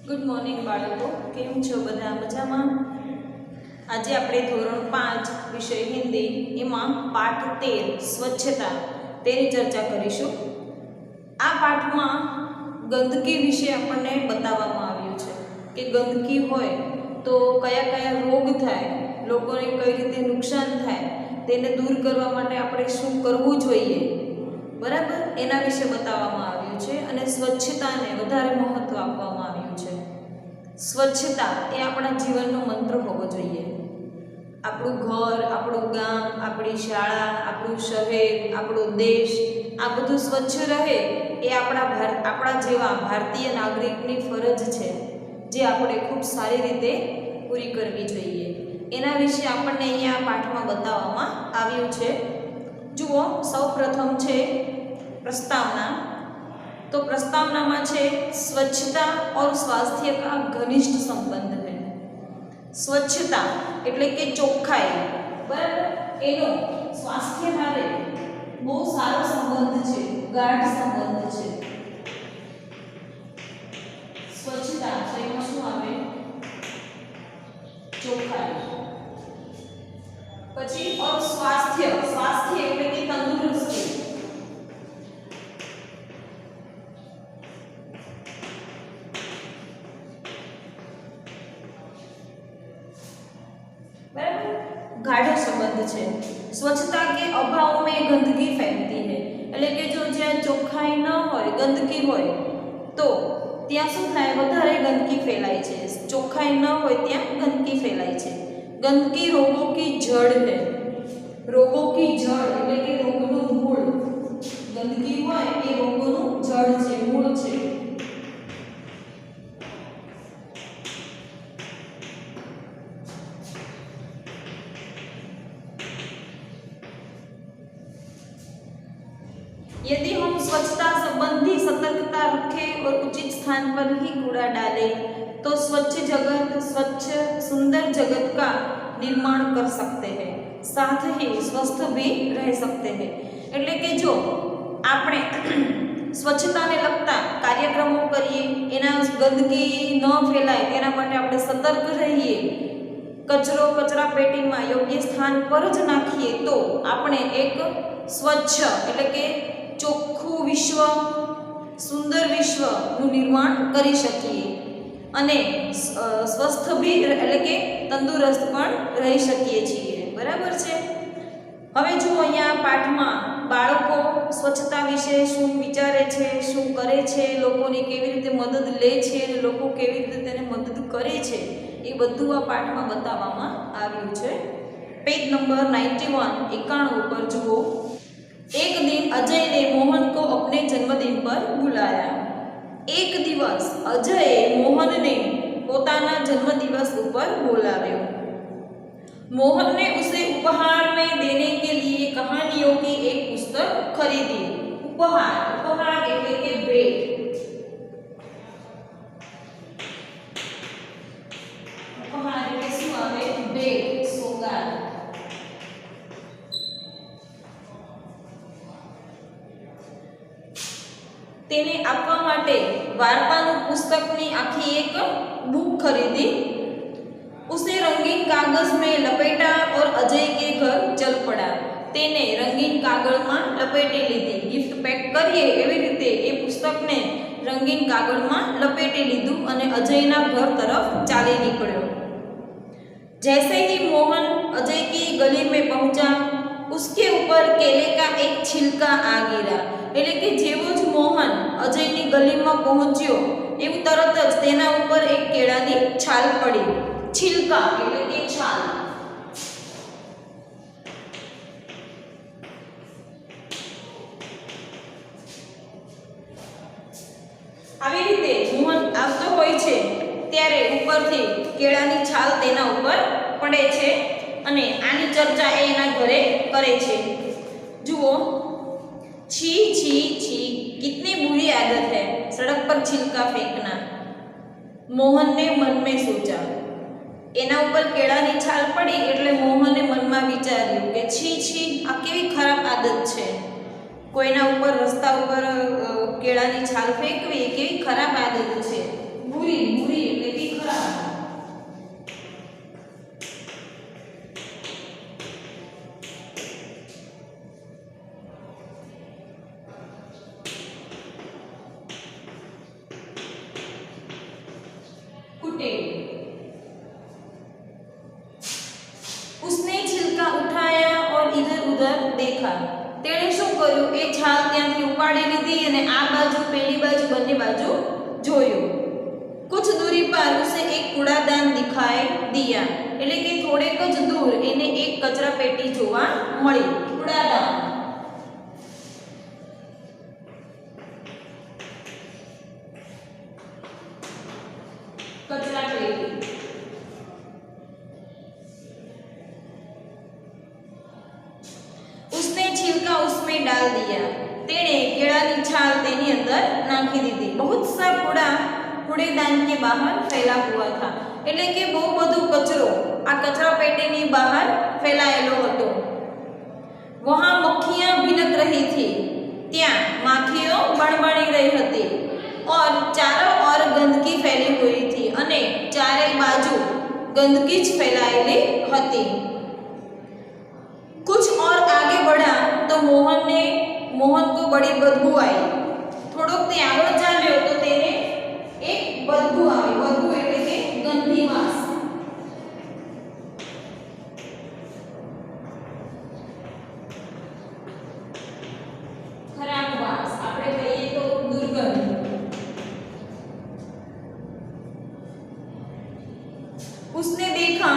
Good morning બાળકો, કેમ છો બધા? મજામાં? આજે આપણે ધોરણ 5 વિષય હિન્દી એમાં પાઠ 13 સ્વચ્છતા તેની ચર્ચા કરીશું. આ પાઠમાં ગંદકી વિશે આપણને બતાવવામાં આવ્યું છે કે ગંદકી હોય તો કયા કયા રોગ થાય, લોકોને કઈ રીતે નુકસાન થાય, તેને દૂર કરવા માટે આપણે શું કરવું જોઈએ, બરાબર, એના વિશે બતાવવામાં આવ્યું છે. અને સ્વચ્છતાને વધારે મહત્વ આપવામાં આવ્યું છે. સ્વચ્છતા એ આપણા જીવનનો મંત્ર હોવો જોઈએ. આપણું ઘર, આપણું ગામ, આપણી શાળા, આપણું શહેર, આપણો દેશ, આ બધું સ્વચ્છ રહે એ આપણા જેવા ભારતીય નાગરિકની ફરજ છે, જે આપણે ખૂબ સારી રીતે પૂરી કરવી જોઈએ. એના વિશે આપણને અહીંયા પાઠમાં બતાવવામાં આવ્યું છે. જુઓ, સૌ પ્રથમ છે प्रस्तावना. तो प्रस्तावना में छे स्वच्छता और स्वास्थ्य का घनिष्ठ संबंध है. स्वच्छता एटले के चोखाई, बराबर, एनो स्वास्थ्य हारे बहुत सारो संबंध छे, गाढ़ संबंध छे. स्वच्छता एमां शुं आवे? चोखाई. पछी और स्वास्थ्य, स्वास्थ्य एटले के तंदुरुस्ती. गाढ़ संबंध है. स्वच्छता के अभाव में गंदगी फैलती है. એટલે કે જો જ્યાં ચોખ્ખાઈ ન હોય, ગંદકી હોય, તો ત્યાં શું થાય? વધારે ગંદકી ફેલાય છે. ચોખ્ખાઈ ન હોય ત્યાં ગંદકી ફેલાય છે. ગંદકી રોગો की जड़ है. રોગો की जड़ એટલે કે રોગનું મૂળ. ગંદકી હોય એ રોગોનું જડ છે, મૂળ છે. यदि हम स्वच्छता संबंधी सतर्कता रखें और उचित स्थान पर ही कूड़ा डालें तो स्वच्छ जगत, स्वच्छ सुंदर जगत का निर्माण कर सकते हैं, साथ ही स्वस्थ भी रह सकते हैं. એટલે કે જો આપણે સ્વચ્છતાને લગતા કાર્યક્રમો કરીએ, એના ગંદકી ન ફેલાય તેના માટે આપણે સતર્ક રહીએ, કચરો કચરા પેટીમાં યોગ્ય સ્થાન પર જ નાખીએ, તો આપણે એક સ્વચ્છ એટલે કે ચોખ્ખું વિશ્વ, સુંદર વિશ્વનું નિર્માણ કરી શકીએ અને સ્વસ્થ બી એટલે કે તંદુરસ્ત પણ રહી શકીએ છીએ. બરાબર છે. હવે જો અહીંયા પાઠમાં બાળકો સ્વચ્છતા વિશે શું વિચારે છે, શું કરે છે, લોકોની કેવી રીતે મદદ લે છે અને લોકો કેવી રીતે તેને મદદ કરે છે, એ બધું આ પાઠમાં બતાવવામાં આવ્યું છે. પેજ નંબર 91 91 ઉપર જુઓ. एक दिन अजय ने मोहन को अपने जन्मदिन पर बुलाया. एक दिवस अजय मोहन ने पोताना जन्मदिवस पर बुलाव्यो. मोहन ने उसे उपहार में देने के लिए कहानियों की एक पुस्तक खरीदी. उपहार, उपहार એટલે કે भेट. उपहार એટલે શું આવે? भेट, સોગાદ. તેને આપવા માટે વાર્તાનું પુસ્તકની આખી એક बुक खरीदी. उसे रंगीन कागज में लपेटा और अजय के घर चल पड़ा. તેને રંગીન કાગળમાં લપેટી લીધી. ગિફ્ટ પેક કરીએ એવી રીતે એ પુસ્તકને રંગીન કાગળમાં લપેટી લીધું અને અજયના ઘર તરફ ચાલી નીકળ્યો. जैसे ही मोहन अजय की गली में पहुंचा, उसके ऊपर केले का एक छिलका आ गिरा. એટલે કે જેવો જ મોહન અજયની ગલીમાં પહોંચ્યો એવું તરત જ તેના ઉપર એક કેળાની છાલ પડી. छिलका એટલે કે છાલ. આવી રીતે મોહન આવતો હોય છે ત્યારે ઉપરથી કેળાની છાલ તેના ઉપર પડે છે અને આની ચર્ચા એ એના ઘરે કરે છે. જુઓ, छी छी छी कितनी बुरी आदत है सड़क पर छिलका फेंकना. मोहन ने मन में सोचा. એના ઉપર કેળાની છાલ પડી એટલે મોહને મનમાં વિચાર્યું કે છી છી, આ કેવી ખરાબ આદત છે. કોઈના ઉપર રસ્તા ઉપર કેળાની છાલ ફેંકવી કેવી ખરાબ આદત છે. બુરી બુરી उठे। उसने छिलका उठाया और इधर उधर देखा। तेणे શું કર્યું? એ છાલ ત્યાંથી ઉપાડી લીધી અને આ બાજુ પેલી બાજુ બંને બાજુ જોયું। कुछ दूरी पर उसे एक कूड़ादान दिखाई दिया, એટલે કે થોડેક જ દૂર એને એક કચરા પેટી જોવા મળી। કૂડાદાન कचरा पेटी। उसने छिलका उसमें डाल दिया, तेणे केळानी छाल तेनी अंदर नाखी दीधी। बहुत सा कूड़ा कूड़ेदान के बाहर फैला हुआ था, એટલે કે બહુ બધો કચરો આ કચરા પેટીની બહાર ફેલાયેલો હતો। वहां मक्खियां भिनक रही थी, ત્યાં માખીઓ બણબણી રહી હતી। और चारों ओर गंदगी फैली हुई थी, અને ચારે બાજુ गंदगी જ ફેલાયેલી હતી। कुछ और आगे बढ़ा तो मोहन को बड़ी बदबू आई। थोड़ोक ते આગળ ચાલ્યો તો તેને એક બદબू આવી। બદબू એટલે કે ગંદી વાસ। ખરાબ વાસ આપણે કહીએ તો દુર્ગંધ। उसने देखा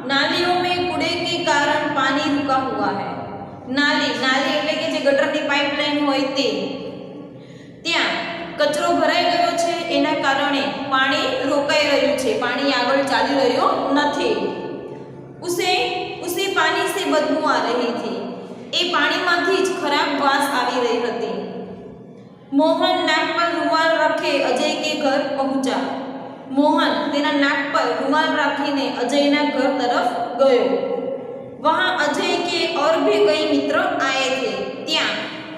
नालियों में कूड़े के कारण पानी रुका हुआ है। नाली એટલે કે જે ગટરની પાઇપલાઇન હોય તે, ત્યાં કચરો ભરાઈ ગયો છે, એના કારણે પાણી રોકાઈ રહ્યું છે, પાણી આગળ ચાલી રહ્યો નથી। उसे पानी से बदबू आ रही थी, એ પાણીમાંથી જ ખરાબ વાસ આવી રહી હતી। मोहन नाक पर रुमाल रखे अजय के घर पहुंचा। मोहन तेना नाक पर रुमाल राखीने अजयना घर तरफ गयो। वहां अजय के और भी कई मित्र आए थे, ત્યાં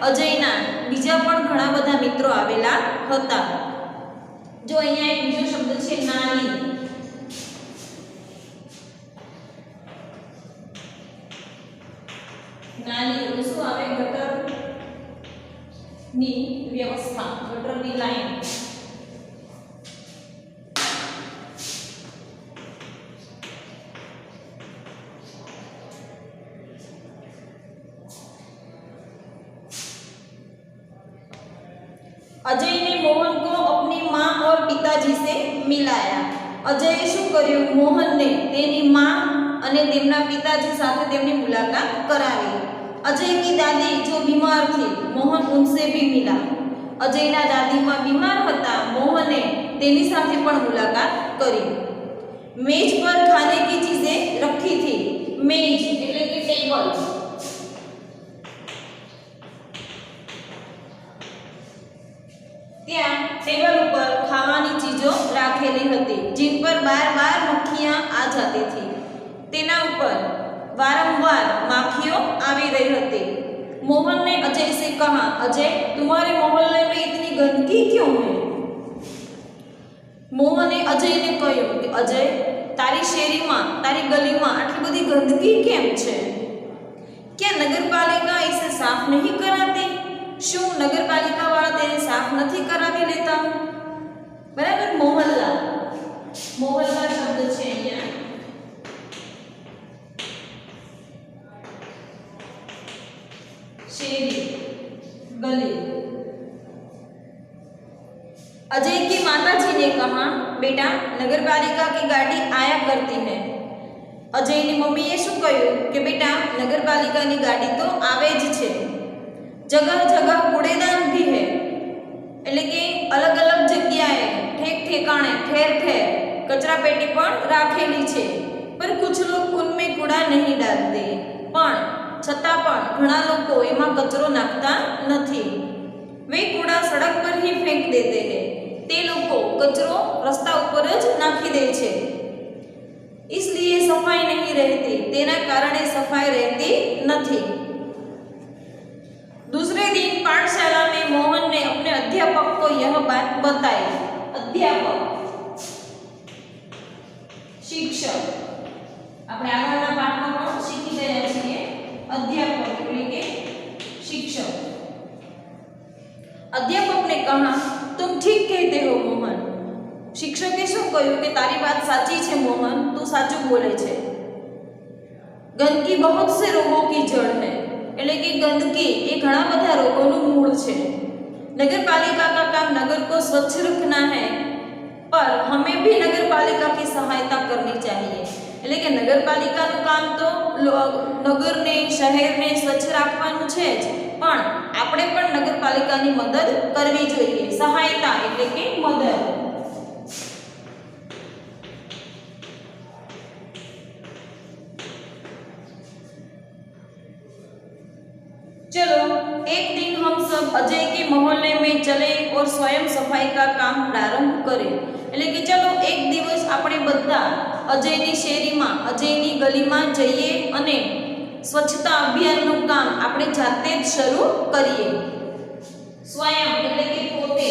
અજયના બીજા પણ ઘણા બધા મિત્રો આવેલા હતા। જો અહીંયા એક બીજો શબ્દ છે નાલી। નાલી એટલે શું આવે? ગટરની વ્યવસ્થા, ગટરની લાઈન। अजय ने मोहन को अपनी माँ और पिताजी से मिलाया। अजय શું કર્યું? મોહનને તેની માँ અને તેમના પિતાજી સાથે તેમની મુલાકાત કરાવી। अजय की दादी जो बीमार थी, मोहन उनसे भी मिला। अजयना दादीमा बीमार હતા, મોહને તેની સાથે પણ મુલાકાત કરી। मेज पर खाने की चीजें रखी थी। मेज એટલે કે ટેબલ। ત્યાં ટેબલ ઉપર ખાવાની ચીજો રાખેલી હતી, जिन पर बार-बार मक्खियां आ जाती थी। તેના ઉપર વારંવાર માખીઓ આવી રહી હતી। मोहन ने अजय से कहा, अजय तुम्हारे मोहल्ले में इतनी गंदगी क्यों है? मोहने अजयने કહ્યું કે અજય તારી શેરીમાં, તારી ગલીમાં આટલી બધી ગંદકી કેમ છે? क्या नगरपालिका इसे साफ नहीं कराती? શું નગરપાલિકા વાળા તેને સાફ નથી કરાવી લેતા? બરાબર। મોહલ્લા શબ્દ છે અહીંયા। શેરી, ગલી। अजय की माताजी ने कहा, बेटा नगरपालिका की गाड़ी आया करती है। અજયની મમ્મીએ શું કહ્યું કે બેટા નગરપાલિકાની ગાડી તો આવે જ છે। जगह जगह कूड़ेदान भी है, એટલે કે અલગ અલગ જગ્યાએ ઠેક ઠેકાણે ઠેર ઠેર કચરા પેટી પણ રાખેલી છે। पर कुछ लोग उनमें कूड़ा नहीं डालते, પણ છતાં પણ ઘણા લોકો એમાં કચરો નાખતા નથી। वे कूड़ा सड़क पर ही फेंक देते हैं, તે લોકો કચરો રસ્તા ઉપર જ નાખી દે છે। इसलिए सफाई नहीं रहती, તેના કારણે સફાઈ રહેતી નથી। दूसरे दिन पाठशाला में मोहन ने अपने अध्यापक को यह बात बताई। अध्यापक शिक्षक, આપણે આગળના પાઠમાં પણ શીખી ગયા છીએ। अध्यापक એટલે કે शिक्षक। अध्यापक ने कहा, तुम ठीक कहते हो मोहन। शिक्षके શું કહ્યું કે તારી વાત સાચી છે મોહન, તું સાચું બોલે છે। ગંદકી बहुत से रोगों की जड़ है, એટલે કે ગંદકી એ ઘણા બધા રોગોનું મૂળ છે। नगर पालिका का काम नगर को स्वच्छ रखना है, पर हमें भी नगर पालिका की सहायता करनी चाहिए। એટલે કે નગરપાલિકાનું કામ તો નગરને શહેરને સ્વચ્છ રાખવાનું છે જ, પણ આપણે પણ નગરપાલિકાની મદદ કરવી જોઈએ। સહાયતા એટલે કે મદદ। चलो एक दिन हम सब अजय के मोहल्ले में चले और स्वयं सफाई का काम प्रारंभ करें। એટલે કે ચલો એક દિવસ આપણે બધા અજયની શેરીમાં, અજયની ગલીમાં જઈએ અને સ્વચ્છતા અભિયાનનું કામ આપણે જાતે જ શરૂ કરીએ। સ્વયં એટલે કે પોતે,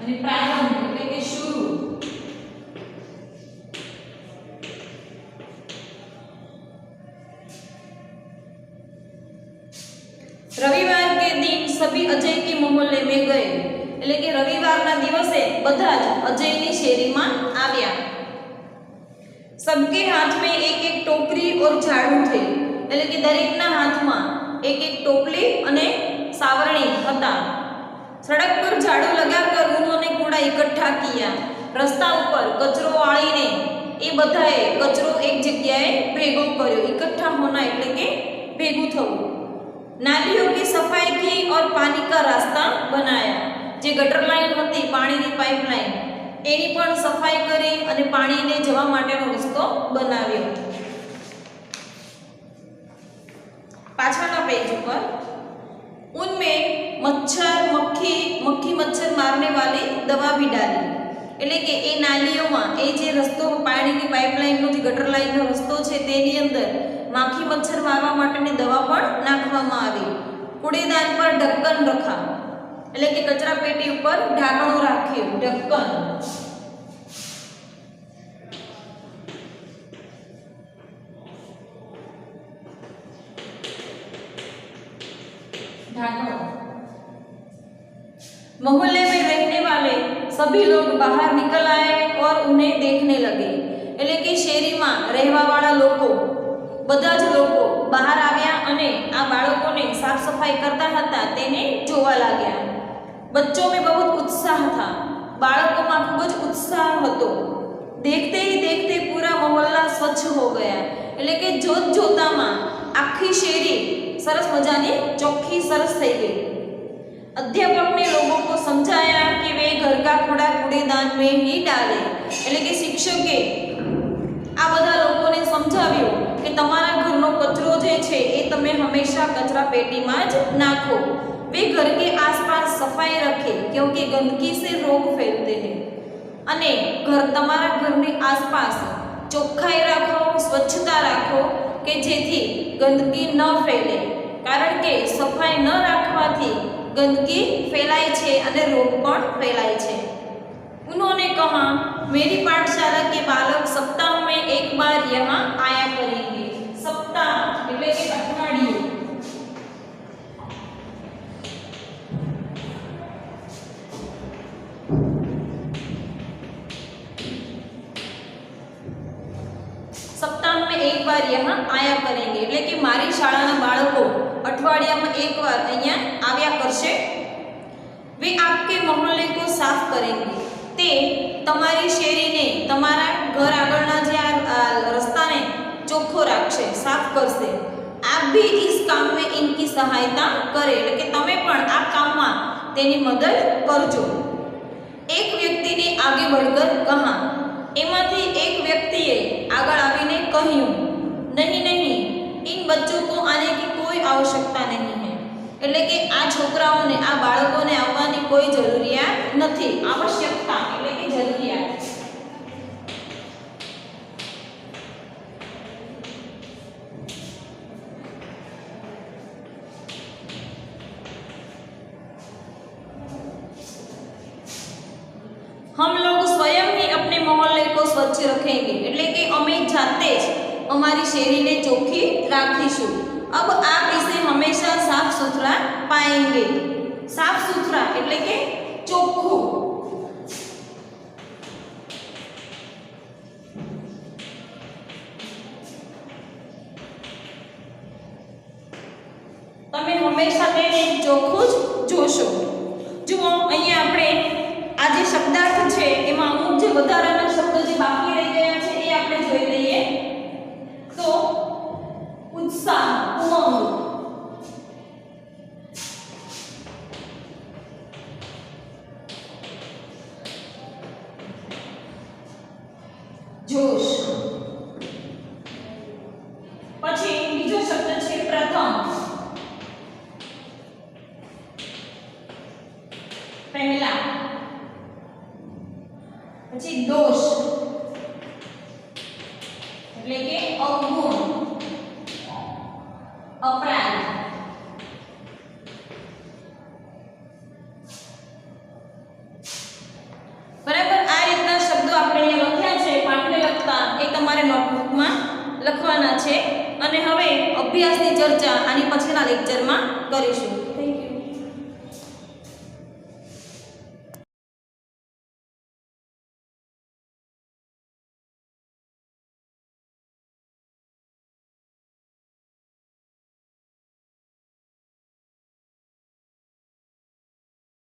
અને પ્રારંભ એટલે કે શરૂ। रविवार के दिन सभी अजय के मोहल्ले में गए। એટલે કે રવિવારના દિવસે બધા જ અજયની શેરીમાં આવ્યા। सबके हाथ में एक एक टोकरी और झाड़ू थे। એટલે કે દરેકના હાથમાં એક એક ટોપલી અને સાવરણી હતા। सड़क पर झाड़ू लगाकर उन्होंने कूड़ा इकट्ठा किया। रस्ता ऊपर कचरो वाळीने એ બધાએ કચરો એક જગ્યાએ ભેગો કર્યો। इकट्ठा होना એટલે કે ભેગું થવું। नालियों की सफाई की और पानी का रास्ता बनाया। जे गटर लाइन होती, पाણીની पाइपलाइन, એની પણ સફાઈ કરી અને પાણીને જવા માટેનો રસ્તો બનાવ્યો। પાછળના પેજ ઉપર उनमें मच्छर मक्खी मच्छर मारने वाली दवा भी डाली। એટલે કે એ નાલીઓમાં, એ જે રસ્તો પાણીની પાઇપલાઇનનો જે ગટર લાઇનનો રસ્તો છે તેની અંદર માખી મચ્છર મારવા માટેની દવા પણ નાખવામાં આવી। કૂડેદાન પર ઢક્કન રખા। એટલે કે કચરા પેટી ઉપર ઢાંકણું રાખ્યું, ઢક્કન। ढांकणों। मोहल्ले में रहने वाले सभी लोग बाहर निकल आए और उन्हें देखने लगे। એટલે કે શેરીમાં રહેવાવાળા લોકો, બધા જ લોકો બહાર આવ્યા અને આ બાળકોને સાફ સફાઈ કરતા હતા તેને જોવા लाग्યા। बच्चों में बहुत उत्साह था। બાળકોમાં ખૂબ જ ઉત્સાહ હતો। देखते ही देखते पूरा मोहल्ला स्वच्छ हो गया। એટલે કે જોત જોતામાં આખી શેરી સરસ મજાની ચોખ્ખી સરસ થઈ ગઈ। अध्यापक ने लोगों को समझाया कि वे घर का कूड़ा कूड़ेदान में ही डाले। એટલે કે શિક્ષકે આ બધા લોકોને સમજાવ્યું કે તમારા ઘરનો કચરો જે છે એ તમે હંમેશા કચરા પેટીમાં જ નાખો। वे घर के आसपास सफाई रखें क्योंकि गंदगी से रोग फैलते हैं। અને તમારા ઘરની આસપાસ ચોખ્ખાઈ રાખો, સ્વચ્છતા રાખો કે જેથી ગંદકી ન ફેલે, કારણ કે સફાઈ ન રાખવાથી गंदगी फैलाय छे अने रोग पण फैलाय छे। उन्होंने कहा मेरी पाठशाला के बालक सप्ताह में एक बार यहाँ आया करेंगे। सप्ताह એટલે કે અઠવાડિયું। सप्ताह में एक बार यहाँ आया करेंगे એટલે કે મારી શાળાના બાળકો અઠવાડિયામાં એકવાર અહીંયા આવ્યા કરશે। वे आपके मोहल्ले को साफ करेंगे। તે તમારી શેરીને, તમારા ઘર આગળના જે આ રસ્તાને ચોખ્ખો રાખશે, સાફ કરશે। आप भी इस काम में इनकी सहायता करें એટલે કે તમે પણ આ કામમાં તેની મદદ કરજો। एक व्यक्ति ने आगे बढ़कर कहा। એમાંથી એક વ્યક્તિએ આગળ આવીને કહ્યું नहीं नहीं, इन बच्चों को आने की कोई आवश्यकता नहीं है। એટલે કે આ છોકરાઓને, આ બાળકોને આવવાની કોઈ જરૂરિયાત નથી। આવશ્યકતા એટલે કે જરૂરિયાત। हम लोग स्वयं ही अपने मोहल्ले को स्वच्छ रखेंगे એટલે કે અમે જાતે જ અમારી શેરીને ચોખ્ખી રાખીશું। अब आप इसे हमेशा साफ पाएंगे। साफ सुथरा એટલે કે ચોખ્ખું। તમે હંમેશા તેને ચોખ્ખું જ જોશો। જુઓ અહીંયા આપણે આ જે શબ્દાર્થ છે એમાં અમુક જે વધારાના શબ્દો જે બાકી રહી ગયા છે એ આપણે જોઈ લઈએ। તો ઉત્સાહ, ઉમંગ, જોશ। પછી બીજો શબ્દ છે પ્રથમ, પહેલા। પછી દોષ એટલે કે અવગુણ, અપરાધ। બરાબર, આ રીતના શબ્દો આપણે અહીંયા લખ્યા છે પાઠને લગતા, એ તમારે નોટબુકમાં લખવાના છે। અને હવે અભ્યાસની ચર્ચા આની પછીના લેક્ચરમાં કરીશું।